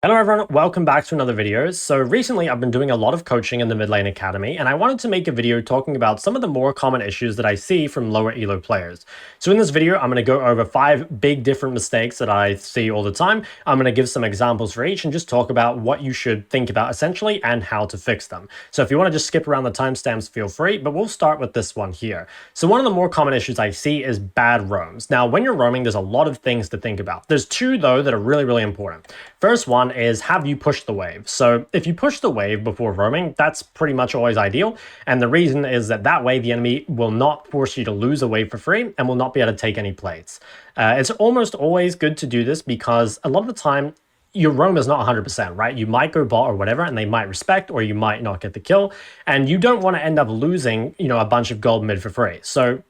Hello everyone, welcome back to another video. So recently I've been doing a lot of coaching in the mid lane academy and I wanted to make a video talking about some of the more common issues that I see from lower elo players. So in this video I'm going to go over 5 big different mistakes that I see all the time. I'm going to give some examples for each and just talk about what you should think about essentially and how to fix them. So if you want to just skip around the timestamps, feel free, but we'll start with this one here. So one of the more common issues I see is bad roams. Now when you're roaming there's a lot of things to think about. There's 2 though that are really important. First one is, have you pushed the wave? So if you push the wave before roaming, that's pretty much always ideal. And the reason is that way the enemy will not force you to lose a wave for free and will not be able to take any plates. It's almost always good to do this because a lot of the time your roam is not 100%, right? You might go bot or whatever and they might respect or you might not get the kill. And you don't want to end up losing, a bunch of gold mid for free. So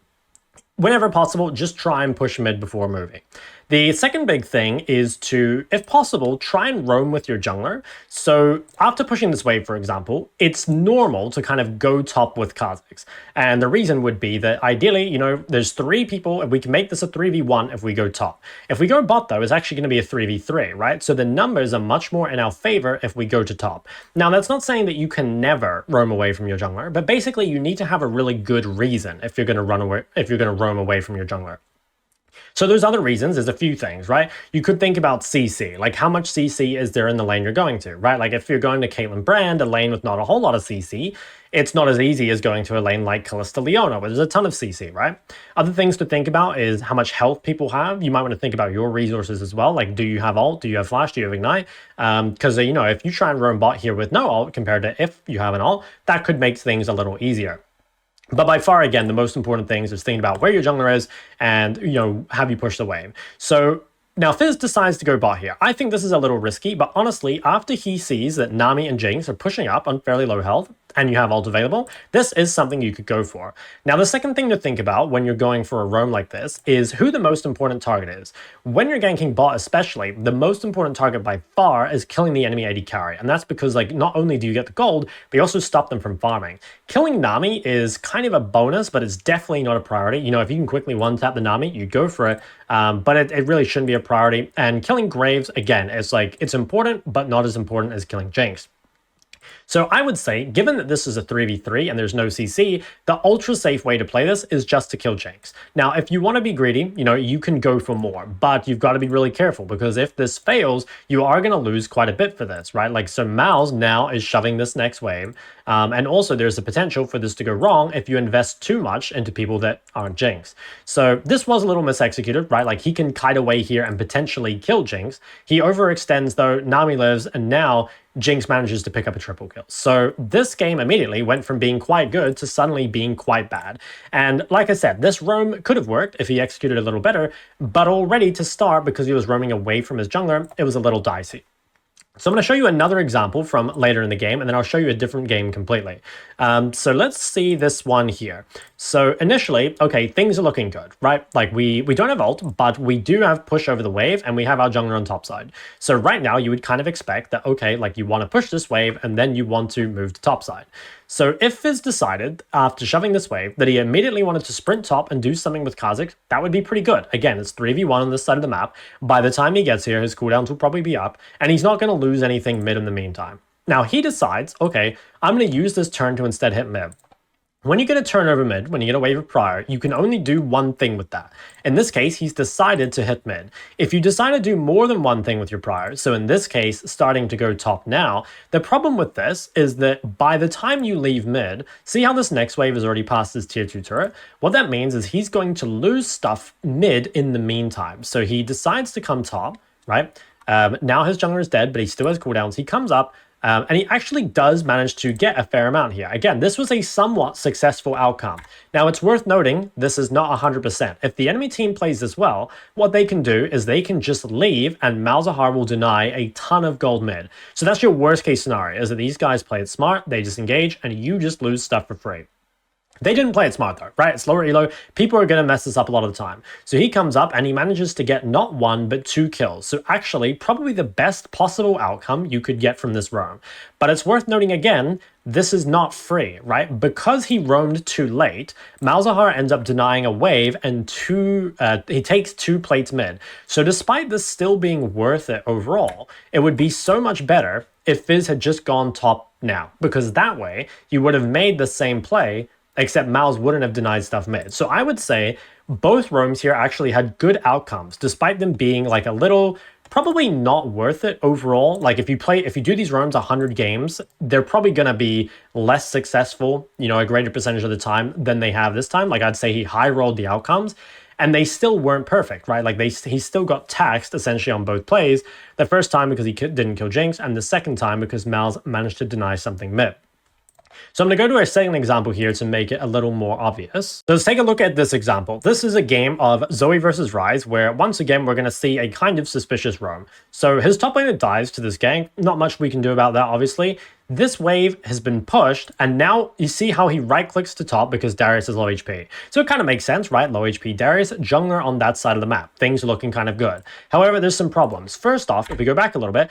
whenever possible, just try and push mid before moving. The second big thing is to, if possible, try and roam with your jungler. So after pushing this wave, for example, it's normal to kind of go top with Kha'Zix. And the reason would be that ideally, there's 3 people, and we can make this a 3v1 if we go top. If we go bot, though, it's actually going to be a 3v3, right? So the numbers are much more in our favor if we go to top. Now, that's not saying that you can never roam away from your jungler, but basically you need to have a really good reason if you're going to roam away from your jungler. So there's other reasons, there's a few things, right? You could think about CC, like how much CC is there in the lane you're going to, right? Like if you're going to Caitlyn Brand, a lane with not a whole lot of CC, it's not as easy as going to a lane like Kalista Leona, where there's a ton of CC, right? Other things to think about is how much health people have. You might want to think about your resources as well. Like, do you have ult? Do you have flash? Do you have ignite? Because, if you try and roam bot here with no ult compared to if you have an ult, that could make things a little easier. But by far, again, the most important things is thinking about where your jungler is and, have you pushed the wave. So now Fizz decides to go bot here. I think this is a little risky, but honestly, after he sees that Nami and Jinx are pushing up on fairly low health, and you have ult available, this is something you could go for. Now, the second thing to think about when you're going for a roam like this is who the most important target is. When you're ganking bot especially, the most important target by far is killing the enemy AD carry. And that's because not only do you get the gold, but you also stop them from farming. Killing Nami is kind of a bonus, but it's definitely not a priority. If you can quickly one-tap the Nami, you go for it. But it really shouldn't be a priority. And killing Graves, again, it's important, but not as important as killing Jinx. So I would say, given that this is a 3v3 and there's no CC, the ultra safe way to play this is just to kill Jinx. Now, if you want to be greedy, you can go for more, but you've got to be really careful because if this fails, you are going to lose quite a bit for this, right? So Mal's now is shoving this next wave. And also there's the potential for this to go wrong if you invest too much into people that aren't Jinx. So this was a little misexecuted, right? He can kite away here and potentially kill Jinx. He overextends though, Nami lives, and now Jinx manages to pick up a triple kill. So this game immediately went from being quite good to suddenly being quite bad. And like I said, this roam could have worked if he executed a little better, but already to start, because he was roaming away from his jungler, it was a little dicey. So I'm going to show you another example from later in the game, and then I'll show you a different game completely. So let's see this one here. So initially, okay, things are looking good, right? We don't have ult, but we do have push over the wave, and we have our jungler on top side. So right now, you would kind of expect that, okay, you want to push this wave, and then you want to move to top side. So if Fizz decided, after shoving this wave, that he immediately wanted to sprint top and do something with Kha'Zix, that would be pretty good. Again, it's 3v1 on this side of the map. By the time he gets here, his cooldowns will probably be up, and he's not going to lose anything mid in the meantime. Now, he decides, okay, I'm going to use this turn to instead hit mid. When you get a turn over mid, when you get a wave of prior, you can only do one thing with that. In this case, he's decided to hit mid. If you decide to do more than one thing with your prior, so in this case, starting to go top now, the problem with this is that by the time you leave mid, see how this next wave is already past his tier 2 turret? What that means is he's going to lose stuff mid in the meantime. So he decides to come top, right? Now his jungler is dead, but he still has cooldowns. He comes up, and he actually does manage to get a fair amount here. Again, this was a somewhat successful outcome. Now, it's worth noting, this is not 100%. If the enemy team plays this well, what they can do is they can just leave and Malzahar will deny a ton of gold mid. So that's your worst case scenario, is that these guys play it smart, they disengage, and you just lose stuff for free. They didn't play it smart though, right? It's lower elo. People are going to mess this up a lot of the time. So he comes up and he manages to get not 1, but 2 kills. So actually, probably the best possible outcome you could get from this roam. But it's worth noting again this is not free, right? Because he roamed too late, Malzahar ends up denying a wave and he takes 2 plates mid. So despite this still being worth it overall, it would be so much better if Fizz had just gone top now, because that way you would have made the same play, except Malz wouldn't have denied stuff mid. So I would say both roams here actually had good outcomes, despite them being like a little probably not worth it overall. Like if you do these roams 100 games, they're probably going to be less successful, a greater percentage of the time than they have this time. Like I'd say he high rolled the outcomes and they still weren't perfect, right? Like he still got taxed essentially on both plays. The first time because he didn't kill Jinx, and the second time because Malz managed to deny something mid. So I'm going to go to a second example here to make it a little more obvious. So let's take a look at this example. This is a game of Zoe versus Ryze, where once again, we're going to see a kind of suspicious roam. So his top laner dies to this gank. Not much we can do about that, obviously. This wave has been pushed, and now you see how he right-clicks to top because Darius is low HP. So it kind of makes sense, right? Low HP Darius, jungler on that side of the map. Things are looking kind of good. However, there's some problems. First off, if we go back a little bit,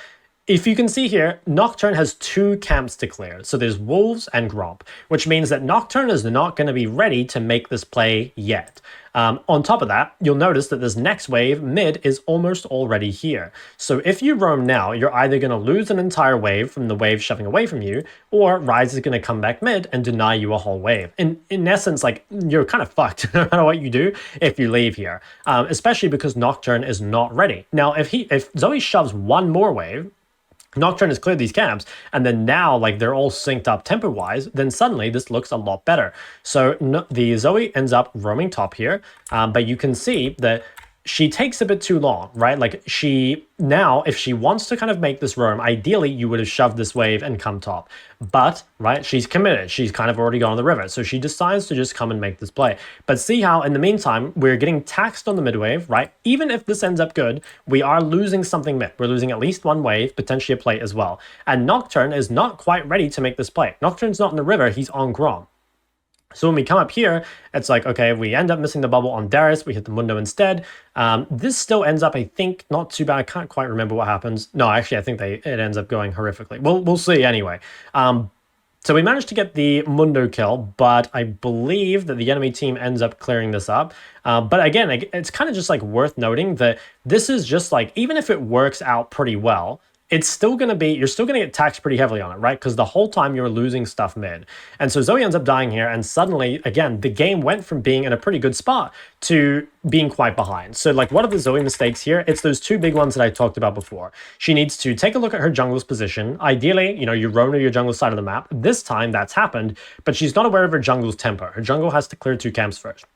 if you can see here, Nocturne has 2 camps to clear. So there's Wolves and Gromp, which means that Nocturne is not going to be ready to make this play yet. On top of that, you'll notice that this next wave, mid, is almost already here. So if you roam now, you're either going to lose an entire wave from the wave shoving away from you, or Ryze is going to come back mid and deny you a whole wave. In essence, like, you're kind of fucked no matter what you do if you leave here, especially because Nocturne is not ready. Now, if Zoe shoves one more wave, Nocturne has cleared these camps, and then now, like, they're all synced up tempo-wise, then suddenly this looks a lot better. So the Zoe ends up roaming top here, but you can see that she takes a bit too long, right? Like now, if she wants to kind of make this roam, ideally you would have shoved this wave and come top. But, right, she's committed. She's kind of already gone on the river. So she decides to just come and make this play. But see how, in the meantime, we're getting taxed on the mid wave, right? Even if this ends up good, we are losing something mid. We're losing at least one wave, potentially a plate as well. And Nocturne is not quite ready to make this play. Nocturne's not in the river, he's on Grom. So when we come up here, it's like, okay, we end up missing the bubble on Darius. We hit the Mundo instead. This still ends up, I think, not too bad. I can't quite remember what happens. No, actually, I think it ends up going horrifically. We'll see anyway. So we managed to get the Mundo kill, but I believe that the enemy team ends up clearing this up. But again, it's kind of just like worth noting that this is just like, even if it works out pretty well, it's still going to be, you're still going to get taxed pretty heavily on it, right? Because the whole time you're losing stuff mid. And so Zoe ends up dying here, and suddenly, again, the game went from being in a pretty good spot to being quite behind. So like, what are the Zoe mistakes here? It's those 2 big ones that I talked about before. She needs to take a look at her jungler's position. Ideally, you roam to your jungle side of the map. This time that's happened, but she's not aware of her jungle's tempo. Her jungle has to clear 2 camps first.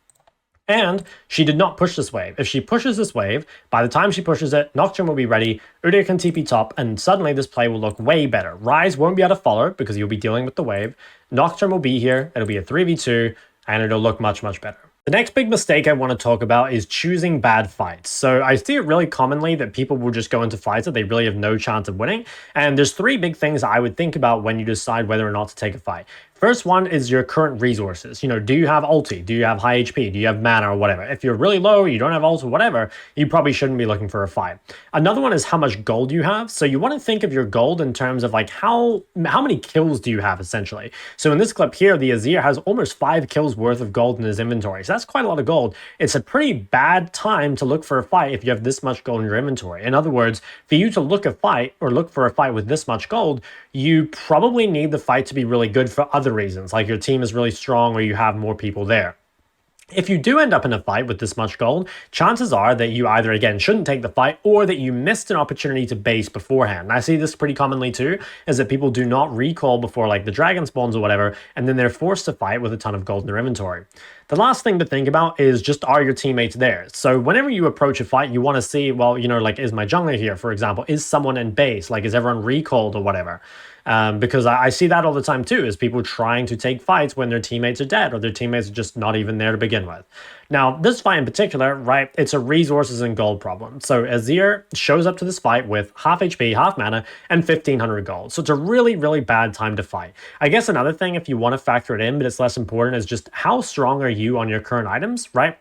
And she did not push this wave. If she pushes this wave, by the time she pushes it, Nocturne will be ready, Udyr can TP top, and suddenly this play will look way better. Ryze won't be able to follow because you'll be dealing with the wave. Nocturne will be here, it'll be a 3v2, and it'll look much, much better. The next big mistake I want to talk about is choosing bad fights. So I see it really commonly that people will just go into fights that they really have no chance of winning. And there's 3 big things I would think about when you decide whether or not to take a fight. First one is your current resources. Do you have ulti? Do you have high HP? Do you have mana or whatever? If you're really low, you don't have ulti, whatever, you probably shouldn't be looking for a fight. Another one is how much gold you have. So you want to think of your gold in terms of like how many kills do you have essentially. So in this clip here, the Azir has almost 5 kills worth of gold in his inventory. So that's quite a lot of gold. It's a pretty bad time to look for a fight if you have this much gold in your inventory. In other words, for you to look for a fight with this much gold, you probably need the fight to be really good for other reasons, like your team is really strong or you have more people there. If you do end up in a fight with this much gold, chances are that you either, again, shouldn't take the fight or that you missed an opportunity to base beforehand. And I see this pretty commonly too, is that people do not recall before like the dragon spawns or whatever, and then they're forced to fight with a ton of gold in their inventory. The last thing to think about is just, are your teammates there? So whenever you approach a fight, you want to see, well, like, is my jungler here, for example? Is someone in base? Like, is everyone recalled or whatever? Because I see that all the time too, is people trying to take fights when their teammates are dead or their teammates are just not even there to begin with. Now, this fight in particular, right, it's a resources and gold problem. So Azir shows up to this fight with half HP, half mana, and 1500 gold. So it's a really, really bad time to fight. I guess another thing, if you want to factor it in, but it's less important, is just how strong are you on your current items, right?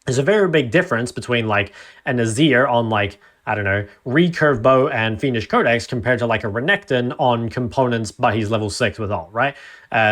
There's a very big difference between like an Azir on like I don't know, recurve bow and fiendish codex compared to like a Renekton on components, but he's level 6 with all, right?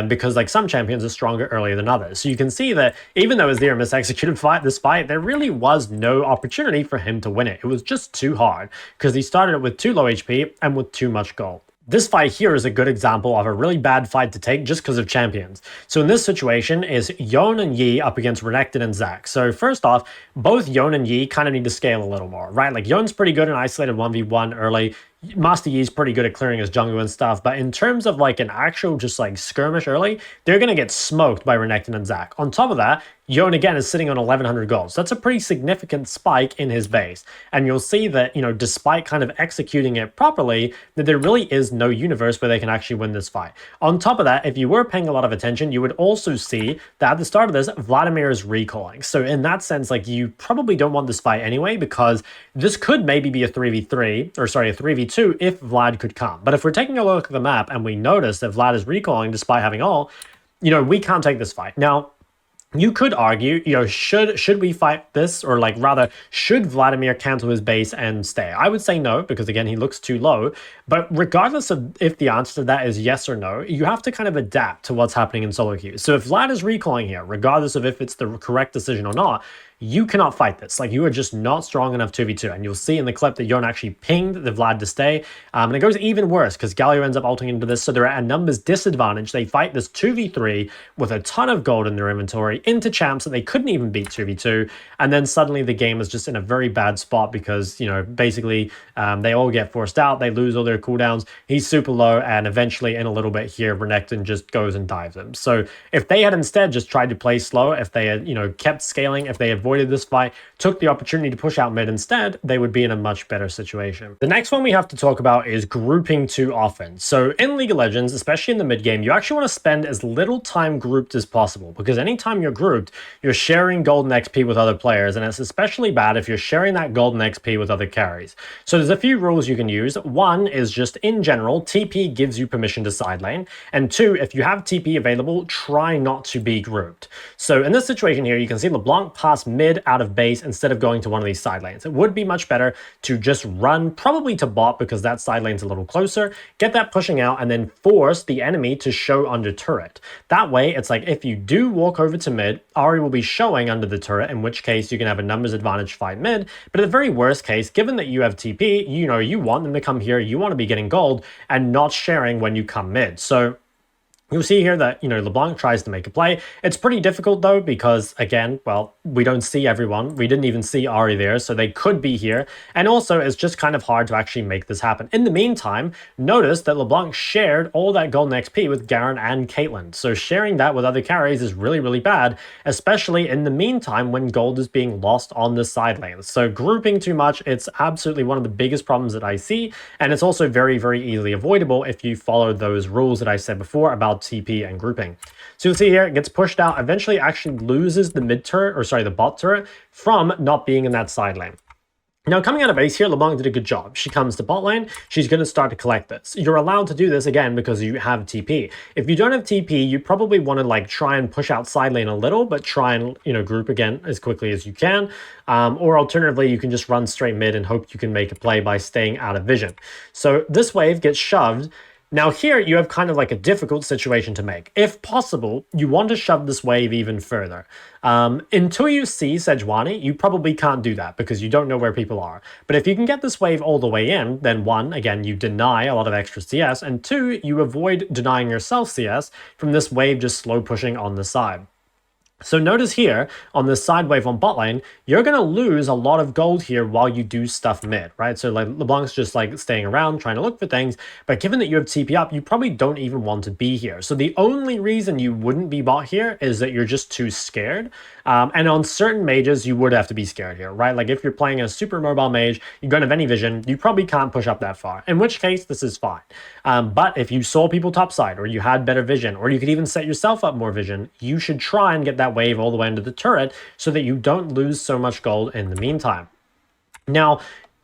Because like some champions are stronger earlier than others. So you can see that even though Azir misexecuted this fight, there really was no opportunity for him to win it. It was just too hard because he started it with too low HP and with too much gold. This fight here is a good example of a really bad fight to take just because of champions. So in this situation is Yone and Yi up against Renekton and Zac. So first off, both Yone and Yi kind of need to scale a little more, right? Like Yone's pretty good in isolated 1v1 early. Master Yi's pretty good at clearing his jungle and stuff, but in terms of like an actual just like skirmish early, they're going to get smoked by Renekton and Zac. On top of that, Yone again is sitting on 1100 gold. So that's a pretty significant spike in his base. And you'll see that, you know, despite kind of executing it properly, that there really is no universe where they can actually win this fight. On top of that, if you were paying a lot of attention, you would also see that at the start of this, Vladimir is recalling. So in that sense, like you probably don't want this fight anyway, because this could maybe be a 3v3, or sorry, a 3v2 if Vlad could come. But if we're taking a look at the map and we notice that Vlad is recalling despite having all, you know, we can't take this fight. Now, you could argue, you know, should we fight this, or like rather, should Vladimir cancel his base and stay? I would say no, because again, he looks too low. But regardless of if the answer to that is yes or no, you have to kind of adapt to what's happening in solo queues. So if Vlad is recalling here, regardless of if it's the correct decision or not, you cannot fight this. Like, you are just not strong enough 2v2. And you'll see in the clip that Yone actually pinged the Vlad to stay. And it goes even worse because Galio ends up ulting into this. So they're at a numbers disadvantage. They fight this 2v3 with a ton of gold in their inventory into champs that they couldn't even beat 2v2. And then suddenly the game is just in a very bad spot because, you know, basically they all get forced out. They lose all their cooldowns. He's super low. And eventually in a little bit here, Renekton just goes and dives him. So if they had instead just tried to play slow, if they had, you know, kept scaling, if they avoided this fight, took the opportunity to push out mid instead, they would be in a much better situation. The next one we have to talk about is grouping too often. So in League of Legends, especially in the mid game, you actually want to spend as little time grouped as possible, because anytime you're grouped, you're sharing golden XP with other players, and it's especially bad if you're sharing that golden XP with other carries. So there's a few rules you can use. One is just in general, TP gives you permission to side lane, and two, if you have TP available, try not to be grouped. So in this situation here, you can see LeBlanc pass mid out of base instead of going to one of these side lanes. It would be much better to just run probably to bot, because that side lane's a little closer, get that pushing out, and then force the enemy to show under turret. That way, it's like if you do walk over to mid, Ahri will be showing under the turret, in which case you can have a numbers advantage fight mid. But at the very worst case, given that you have TP, you know, you want them to come here, you want to be getting gold and not sharing when you come mid. So you'll see here that, you know, LeBlanc tries to make a play. It's pretty difficult though, because again, well, we don't see everyone. We didn't even see Ahri there, so they could be here. And also, it's just kind of hard to actually make this happen. In the meantime, notice that LeBlanc shared all that golden XP with Garen and Caitlyn. So sharing that with other carries is really, really bad, especially in the meantime when gold is being lost on the side lanes. So grouping too much, it's absolutely one of the biggest problems that I see. And it's also very, very easily avoidable if you follow those rules that I said before about TP and grouping. So you'll see here, it gets pushed out, eventually actually loses the mid turret, or sorry, the bot turret, from not being in that side lane. Now, coming out of base here, LeBlanc did a good job. She comes to bot lane, she's going to start to collect this. You're allowed to do this again because you have TP. If you don't have TP, you probably want to like try and push out side lane a little, but try and, you know, group again as quickly as you can. Or alternatively, you can just run straight mid and hope you can make a play by staying out of vision. So this wave gets shoved. Now here, you have kind of like a difficult situation to make. If possible, you want to shove this wave even further. Until you see Sejuani, you probably can't do that because you don't know where people are. But if you can get this wave all the way in, then one, again, you deny a lot of extra CS, and two, you avoid denying yourself CS from this wave just slow pushing on the side. So notice here, on this side wave on bot lane, you're going to lose a lot of gold here while you do stuff mid, right? So like LeBlanc's just like staying around, trying to look for things, but given that you have TP up, you probably don't even want to be here. So the only reason you wouldn't be bot here is that you're just too scared. And on certain mages, you would have to be scared here, right? Like if you're playing a super mobile mage, you don't have any vision, you probably can't push up that far, in which case this is fine. But if you saw people topside, or you had better vision, or you could even set yourself up more vision, you should try and get that wave all the way into the turret so that you don't lose so much gold in the meantime. Now,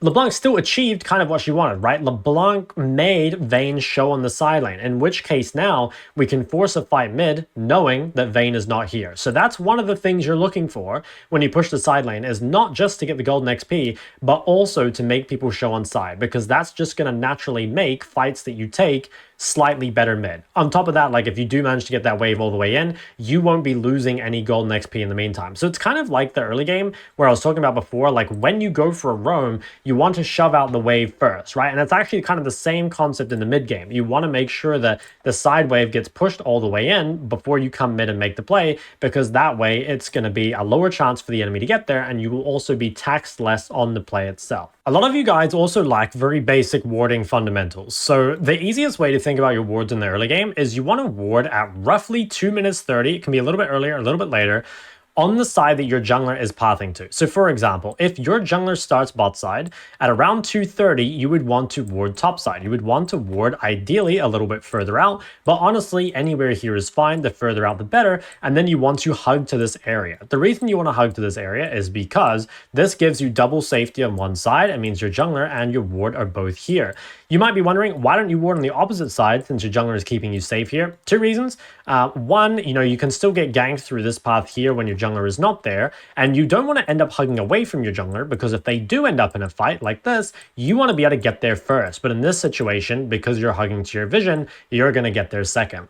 LeBlanc still achieved kind of what she wanted, right? LeBlanc made Vayne show on the side lane, in which case now we can force a fight mid knowing that Vayne is not here. So that's one of the things you're looking for when you push the side lane, is not just to get the golden XP, but also to make people show on side, because that's just going to naturally make fights that you take slightly better mid. On top of that, like if you do manage to get that wave all the way in, you won't be losing any golden XP in the meantime. So it's kind of like the early game where I was talking about before, like when you go for a roam, you want to shove out the wave first, right? And it's actually kind of the same concept in the mid game. You want to make sure that the side wave gets pushed all the way in before you come mid and make the play, because that way it's going to be a lower chance for the enemy to get there, and you will also be taxed less on the play itself. A lot of you guys also lack very basic warding fundamentals. So the easiest way to think about your wards in the early game is you want to ward at roughly 2 minutes 30. It can be a little bit earlier, a little bit later, on the side that your jungler is pathing to. So for example, if your jungler starts bot side, at around 2:30, you would want to ward top side. You would want to ward ideally a little bit further out, but honestly, anywhere here is fine. The further out, the better. And then you want to hug to this area. The reason you want to hug to this area is because this gives you double safety on one side. It means your jungler and your ward are both here. You might be wondering, why don't you ward on the opposite side since your jungler is keeping you safe here? Two reasons. One, you can still get ganked through this path here when your jungler is not there, and you don't want to end up hugging away from your jungler, because if they do end up in a fight like this, you want to be able to get there first. But in this situation, because you're hugging to your vision, you're going to get there second.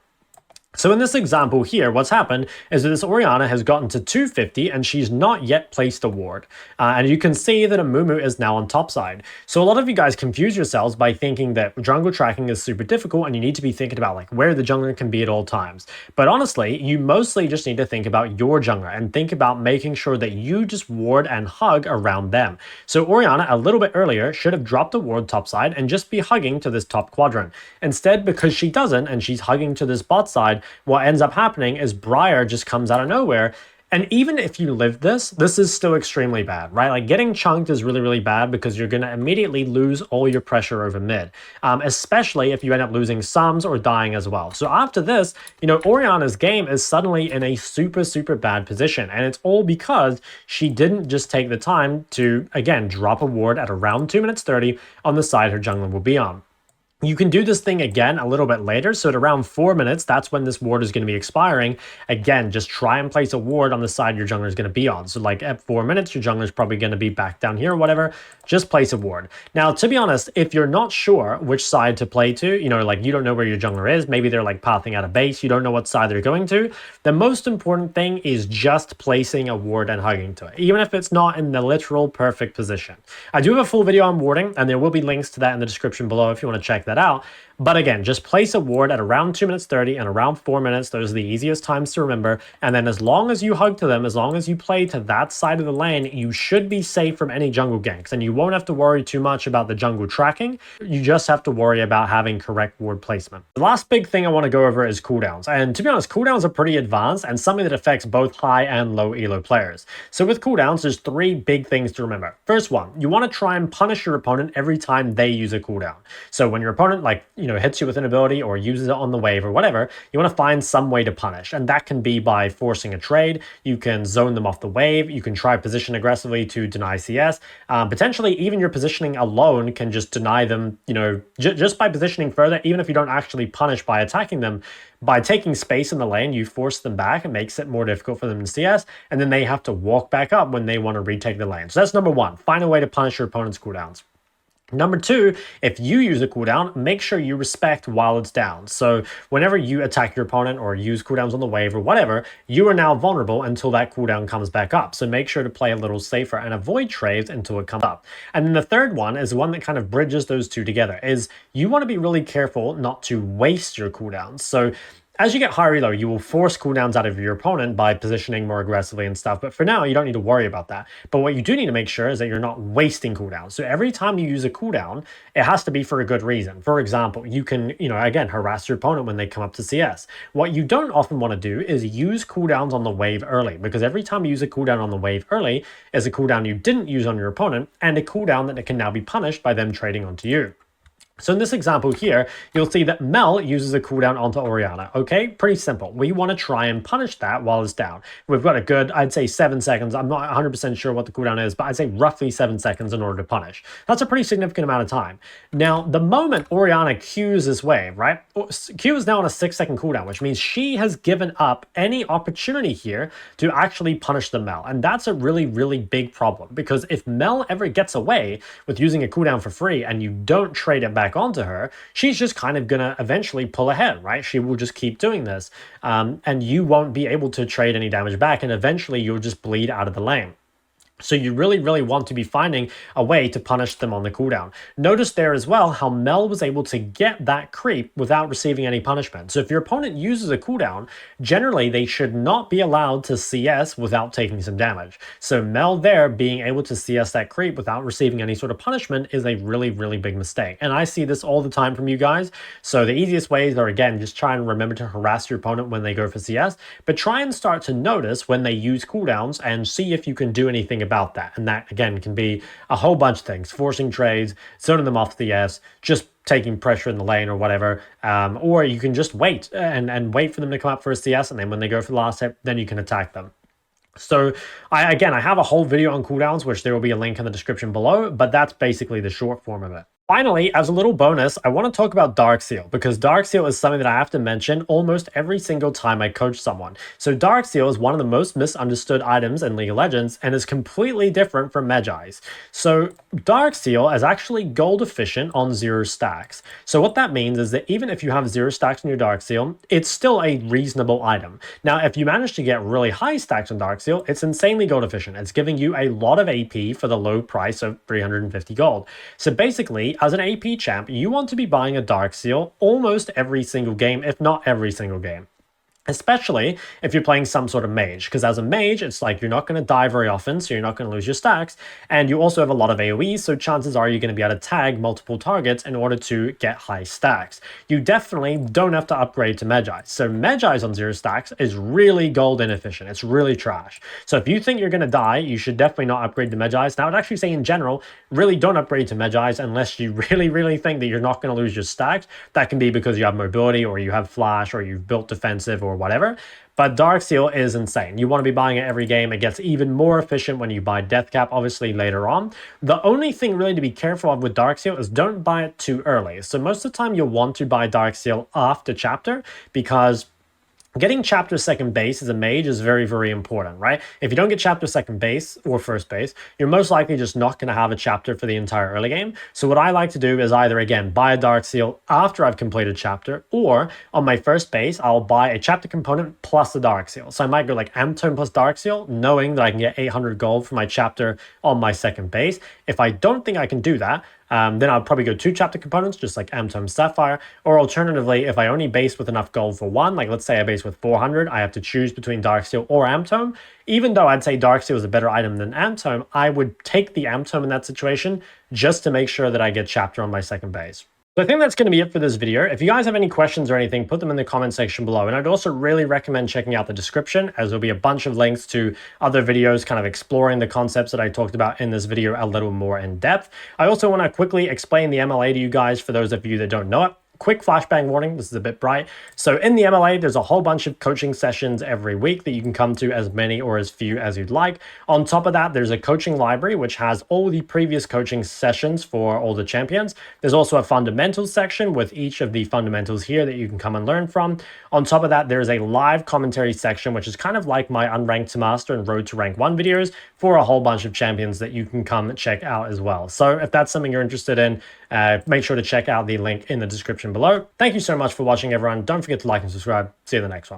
So in this example here, what's happened is that this Orianna has gotten to 250 and she's not yet placed a ward. And you can see that Amumu is now on top side. So a lot of you guys confuse yourselves by thinking that jungle tracking is super difficult and you need to be thinking about like where the jungler can be at all times. But honestly, you mostly just need to think about your jungler and think about making sure that you just ward and hug around them. So Orianna, a little bit earlier, should have dropped a ward top side and just be hugging to this top quadrant. Instead, because she doesn't and she's hugging to this bot side, what ends up happening is Briar just comes out of nowhere. And even if you live this is still extremely bad, right? Like getting chunked is really, really bad because you're going to immediately lose all your pressure over mid, especially if you end up losing sums or dying as well. So after this, Orianna's game is suddenly in a super, super bad position. And it's all because she didn't just take the time to, again, drop a ward at around 2 minutes 30 on the side her jungler will be on. You can do this thing again a little bit later. So at around 4 minutes, that's when this ward is going to be expiring. Again, just try and place a ward on the side your jungler is going to be on. So like at 4 minutes, your jungler is probably going to be back down here or whatever. Just place a ward. Now, to be honest, if you're not sure which side to play to, like you don't know where your jungler is, maybe they're like pathing out of base, you don't know what side they're going to, the most important thing is just placing a ward and hugging to it, even if it's not in the literal perfect position. I do have a full video on warding, and there will be links to that in the description below if you want to check that out. But again, just place a ward at around 2 minutes 30 and around 4 minutes. Those are the easiest times to remember. And then as long as you hug to them, as long as you play to that side of the lane, you should be safe from any jungle ganks. And you won't have to worry too much about the jungle tracking. You just have to worry about having correct ward placement. The last big thing I want to go over is cooldowns. And to be honest, cooldowns are pretty advanced and something that affects both high and low elo players. So with cooldowns, there's 3 big things to remember. First one, you want to try and punish your opponent every time they use a cooldown. So when your opponent hits you with an ability or uses it on the wave or whatever, you want to find some way to punish. And that can be by forcing a trade. You can zone them off the wave. You can try position aggressively to deny CS. Potentially even your positioning alone can just deny them, just by positioning further, even if you don't actually punish by attacking them. By taking space in the lane, you force them back. It makes it more difficult for them to CS, and then they have to walk back up when they want to retake the lane. So that's number 1. Find a way to punish your opponent's cooldowns. Number 2, if you use a cooldown, make sure you respect while it's down. So whenever you attack your opponent or use cooldowns on the wave or whatever, you are now vulnerable until that cooldown comes back up. So make sure to play a little safer and avoid trades until it comes up. And then the third one is one that kind of bridges those two together, is you want to be really careful not to waste your cooldowns. So as you get higher elo, you will force cooldowns out of your opponent by positioning more aggressively and stuff. But for now, you don't need to worry about that. But what you do need to make sure is that you're not wasting cooldowns. So every time you use a cooldown, it has to be for a good reason. For example, you can, again, harass your opponent when they come up to CS. What you don't often want to do is use cooldowns on the wave early, because every time you use a cooldown on the wave early is a cooldown you didn't use on your opponent and a cooldown that can now be punished by them trading onto you. So in this example here, you'll see that Mel uses a cooldown onto Orianna. Okay, pretty simple. We want to try and punish that while it's down. We've got a good, I'd say 7 seconds. I'm not 100% sure what the cooldown is, but I'd say roughly 7 seconds in order to punish. That's a pretty significant amount of time. Now, the moment Orianna Qs this wave, right? Q is now on a 6-second cooldown, which means she has given up any opportunity here to actually punish the Mel. And that's a really, really big problem, because if Mel ever gets away with using a cooldown for free and you don't trade it back onto her, she's just kind of gonna eventually pull ahead, right? She will just keep doing this, and you won't be able to trade any damage back, and eventually you'll just bleed out of the lane. So you really, really want to be finding a way to punish them on the cooldown. Notice there as well how Mel was able to get that creep without receiving any punishment. So if your opponent uses a cooldown, generally they should not be allowed to CS without taking some damage. So Mel there being able to CS that creep without receiving any sort of punishment is a really, really big mistake. And I see this all the time from you guys. So the easiest ways are, again, just try and remember to harass your opponent when they go for CS, but try and start to notice when they use cooldowns and see if you can do anything about that. And that, again, can be a whole bunch of things: forcing trades, zoning them off the S, just taking pressure in the lane or whatever, or you can just wait and wait for them to come up for a CS, and then when they go for the last hit, then you can attack them. So I have a whole video on cooldowns, which there will be a link in the description below, but that's basically the short form of it. Finally, as a little bonus, I want to talk about Dark Seal, because Dark Seal is something that I have to mention almost every single time I coach someone. So Dark Seal is one of the most misunderstood items in League of Legends and is completely different from Magi's. So Dark Seal is actually gold efficient on 0 stacks. So what that means is that even if you have 0 stacks on your Dark Seal, it's still a reasonable item. Now, if you manage to get really high stacks on Dark Seal, it's insanely gold efficient. It's giving you a lot of AP for the low price of 350 gold. So basically, as an AP champ, you want to be buying a Dark Seal almost every single game, if not every single game. Especially if you're playing some sort of mage, because as a mage, it's like you're not going to die very often, so you're not going to lose your stacks, and you also have a lot of AoE, so chances are you're going to be able to tag multiple targets in order to get high stacks. You definitely don't have to upgrade to Magi. So Magi's on 0 stacks is really gold inefficient. It's really trash. So if you think you're going to die, you should definitely not upgrade to Magi's. Now, I'd actually say in general, really don't upgrade to Magi's unless you really, really think that you're not going to lose your stacks. That can be because you have mobility, or you have flash, or you've built defensive, or whatever. But Dark Seal is insane. You want to be buying it every game. It gets even more efficient when you buy Death Cap, obviously, later on. The only thing really to be careful of with Dark Seal is don't buy it too early. So most of the time you'll want to buy Dark Seal after chapter, because getting chapter second base as a mage is very, very important, right? If you don't get chapter second base or first base, you're most likely just not going to have a chapter for the entire early game. So what I like to do is either, again, buy a Dark Seal after I've completed chapter, or on my first base, I'll buy a chapter component plus a Dark Seal. So I might go like Amtone plus Dark Seal, knowing that I can get 800 gold for my chapter on my second base. If I don't think I can do that, then I'll probably go 2 chapter components, just like Amtome Sapphire, or alternatively, if I only base with enough gold for one, like let's say I base with 400, I have to choose between Dark Seal or Amtome. Even though I'd say Dark Seal is a better item than Amtome, I would take the Amtome in that situation just to make sure that I get chapter on my second base. So I think that's going to be it for this video. If you guys have any questions or anything, put them in the comment section below. And I'd also really recommend checking out the description, as there'll be a bunch of links to other videos kind of exploring the concepts that I talked about in this video a little more in depth. I also want to quickly explain the MLA to you guys for those of you that don't know it. Quick flashbang warning, this is a bit bright. So in the MLA, there's a whole bunch of coaching sessions every week that you can come to, as many or as few as you'd like. On top of that, there's a coaching library, which has all the previous coaching sessions for all the champions. There's also a fundamentals section with each of the fundamentals here that you can come and learn from. On top of that, there's a live commentary section, which is kind of like my Unranked to Master and Road to Rank 1 videos for a whole bunch of champions that you can come check out as well. So if that's something you're interested in, make sure to check out the link in the description below. Thank you so much for watching, everyone. Don't forget to like and subscribe. See you in the next one.